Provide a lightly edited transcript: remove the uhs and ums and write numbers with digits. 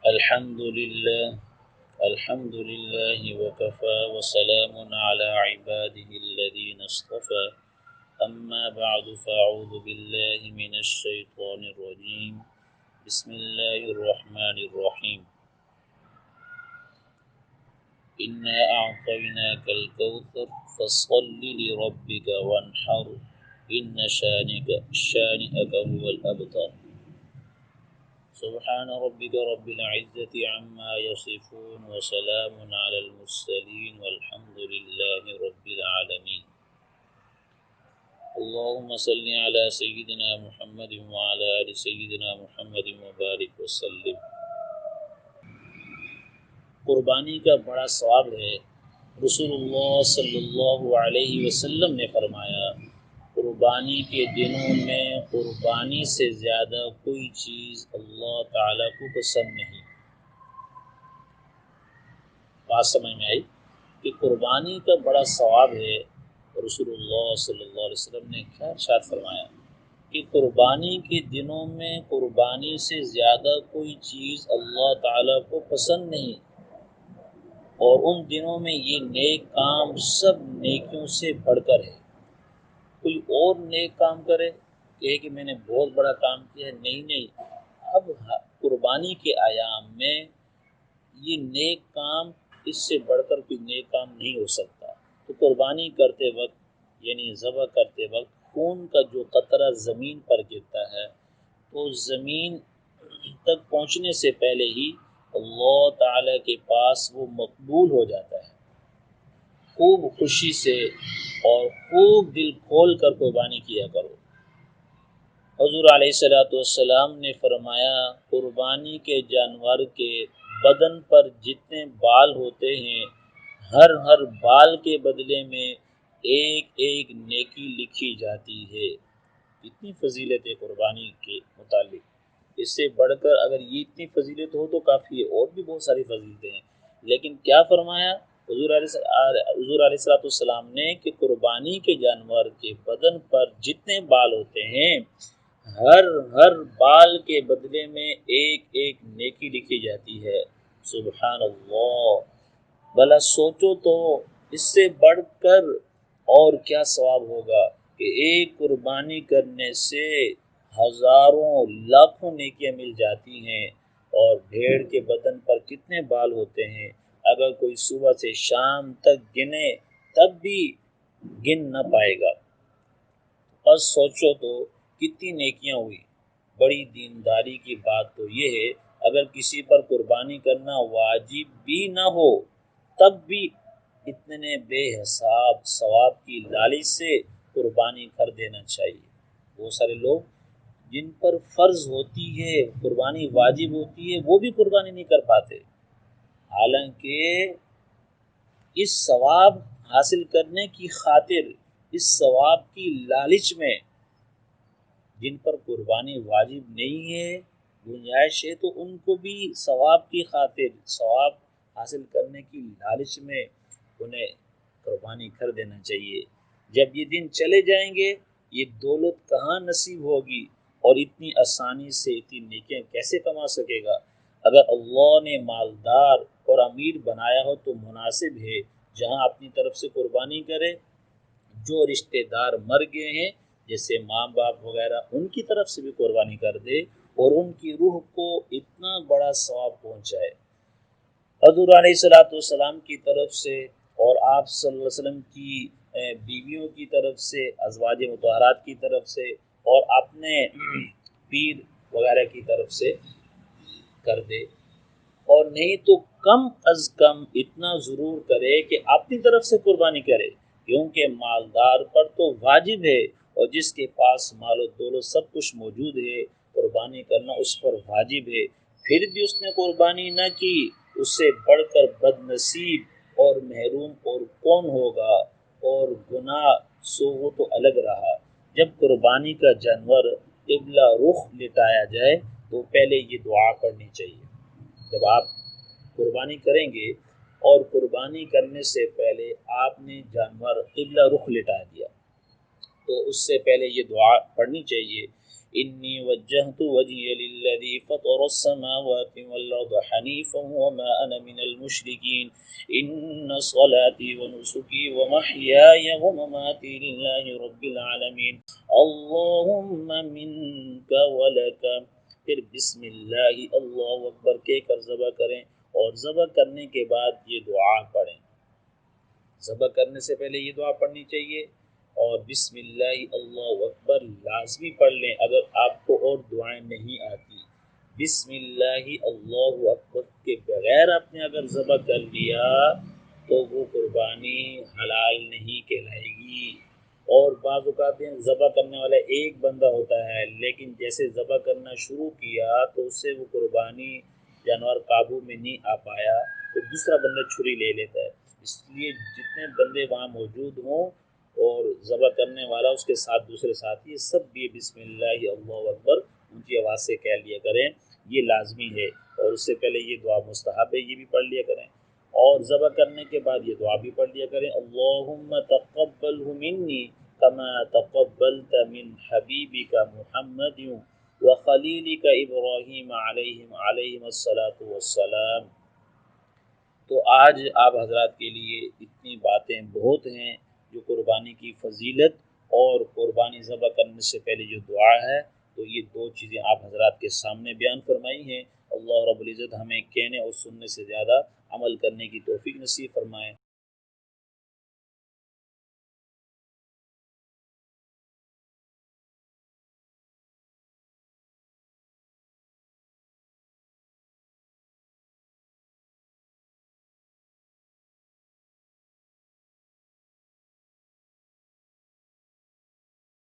الحمد لله وكفى وسلام على عباده الذين اصطفى. أما بعد فأعوذ بالله من الشيطان الرجيم. بسم الله الرحمن الرحيم. إنا أعطيناك الكوثر فصل لربك وانحر إن شانئك هو الأبتر. سبحان ربك رب العزة عما يصفون وسلام على المرسلين والحمد لله رب العالمين. اللهم صل على سيدنا محمد وعلى آل سيدنا محمد وبارك وسلم. قربانی کا بڑا ثواب ہے. رسول اللہ صلی اللہ علیہ وسلم نے فرمایا، قربانی کے دنوں میں قربانی سے زیادہ کوئی چیز اللہ تعالیٰ کو پسند نہیں. بات سمجھ میں آئی کہ قربانی کا بڑا ثواب ہے. رسول اللہ صلی اللہ علیہ وسلم نے کیا ارشاد فرمایا کہ قربانی کے دنوں میں قربانی سے زیادہ کوئی چیز اللہ تعالیٰ کو پسند نہیں، اور ان دنوں میں یہ نیک کام سب نیکیوں سے بڑھ کر ہے. کوئی اور نیک کام کرے کہ میں نے بہت بڑا کام کیا ہے، نہیں. اب قربانی کے ایام میں یہ نیک کام اس سے بڑھ کر کوئی نیک کام نہیں ہو سکتا. تو قربانی کرتے وقت یعنی ذبح کرتے وقت خون کا جو قطرہ زمین پر گرتا ہے تو زمین تک پہنچنے سے پہلے ہی اللہ تعالیٰ کے پاس وہ مقبول ہو جاتا ہے. خوب خوشی سے اور خوب دل کھول کر قربانی کیا کرو. حضور علیہ السلام نے فرمایا، قربانی کے جانور کے بدن پر جتنے بال ہوتے ہیں ہر بال کے بدلے میں ایک ایک نیکی لکھی جاتی ہے. اتنی فضیلت ہے قربانی کے متعلق. اس سے بڑھ کر اگر یہ اتنی فضیلت ہو تو کافی ہے، اور بھی بہت ساری فضیلتیں ہیں. لیکن کیا فرمایا حضور علیہ السلام نے کہ قربانی کے جانور کے بدن پر جتنے بال ہوتے ہیں ہر بال کے بدلے میں ایک ایک نیکی لکھی جاتی ہے. سبحان اللہ. بھلا سوچو تو اس سے بڑھ کر اور کیا ثواب ہوگا کہ ایک قربانی کرنے سے ہزاروں لاکھوں نیکیاں مل جاتی ہیں. اور بھیڑ کے بدن پر کتنے بال ہوتے ہیں، اگر کوئی صبح سے شام تک گنے تب بھی گن نہ پائے گا. بس سوچو تو کتنی نیکیاں ہوئی. بڑی دینداری کی بات تو یہ ہے اگر کسی پر قربانی کرنا واجب بھی نہ ہو تب بھی اتنے بے حساب ثواب کی لالچ سے قربانی کر دینا چاہیے. بہت سارے لوگ جن پر فرض ہوتی ہے قربانی واجب ہوتی ہے وہ بھی قربانی نہیں کر پاتے، حالانکہ اس ثواب حاصل کرنے کی خاطر اس ثواب کی لالچ میں جن پر قربانی واجب نہیں ہے گنجائش ہے تو ان کو بھی ثواب کی خاطر ثواب حاصل کرنے کی لالچ میں انہیں قربانی کر دینا چاہیے. جب یہ دن چلے جائیں گے یہ دولت کہاں نصیب ہوگی اور اتنی آسانی سے اتنی نیکیاں کیسے کما سکے گا. اگر اللہ نے مالدار اور امیر بنایا ہو تو مناسب ہے جہاں اپنی طرف سے قربانی کرے. جو رشتہ دار مر گئے ہیں جیسے ماں باپ وغیرہ ان کی طرف سے بھی قربانی کر دے اور ان کی روح کو اتنا بڑا ثواب پہنچائے. حضور علیہ السلام کی طرف سے اور آپ صلی اللہ علیہ وسلم کی بیویوں کی طرف سے ازواج مطہرات کی طرف سے اور اپنے پیر وغیرہ کی طرف سے کر دے، اور نہیں تو کم از کم اتنا ضرور کرے کہ اپنی طرف سے قربانی کرے، کیونکہ مالدار پر تو واجب ہے اور جس کے پاس مال و دولت سب کچھ موجود ہے قربانی کرنا اس پر واجب ہے. پھر بھی اس نے قربانی نہ کی اس سے بڑھ کر بد نصیب اور محروم اور کون ہوگا، اور گناہ سو وہ تو الگ رہا. جب قربانی کا جانور قبلہ رخ لٹایا جائے تو پہلے یہ دعا پڑھنی چاہیے. جب آپ قربانی کریں گے اور قربانی کرنے سے پہلے آپ نے جانور قبلہ رخ لٹا دیا تو اس سے پہلے یہ دعا پڑھنی چاہیے، انی وجہت وجہی للذی فطر السماوات والارض حنیفا وما انا من المشرکین ان صلاتی ونسکی ومحیای ومماتی للہ رب العالمین اللہم منک ولک، پھر بسم اللہ اللہ اکبر کہہ کر ذبح کریں، اور ذبح کرنے کے بعد یہ دعا پڑھیں۔ ذبح کرنے سے پہلے یہ دعا پڑھنی چاہیے، اور بسم اللہ اللہ اکبر لازمی پڑھ لیں۔ اگر آپ کو اور دعائیں نہیں آتی، بسم اللہ اللہ اکبر کے بغیر آپ نے اگر ذبح کر لیا تو وہ قربانی حلال نہیں کہلائے گی۔ اور بعض اوقات ذبح کرنے والا ایک بندہ ہوتا ہے، لیکن جیسے ذبح کرنا شروع کیا تو اس سے وہ قربانی جانور قابو میں نہیں آ پایا تو دوسرا بندہ چھری لے لیتا ہے۔ اس لیے جتنے بندے وہاں موجود ہوں اور ذبح کرنے والا اس کے ساتھ دوسرے ساتھی، سب بھی بسم اللہ اللہ اکبر اونچی آواز سے کہہ لیا کریں، یہ لازمی ہے۔ اور اس سے پہلے یہ دعا مستحب ہے، یہ بھی پڑھ لیا کریں، اور ذبح کرنے کے بعد یہ دعا بھی پڑھ لیا کریں، اللہم تقبلہ منی کما تقبلت من حبیبک محمد وخلیلک ابراہیم علیہم الصلاۃ والسلام۔ تو آج آپ حضرات کے لیے اتنی باتیں بہت ہیں جو قربانی کی فضیلت اور قربانی ذبح کرنے سے پہلے جو دعا ہے، تو یہ دو چیزیں آپ حضرات کے سامنے بیان فرمائی ہیں۔ اللہ رب العزت ہمیں کہنے اور سننے سے زیادہ عمل کرنے کی توفیق نصیب فرمائے۔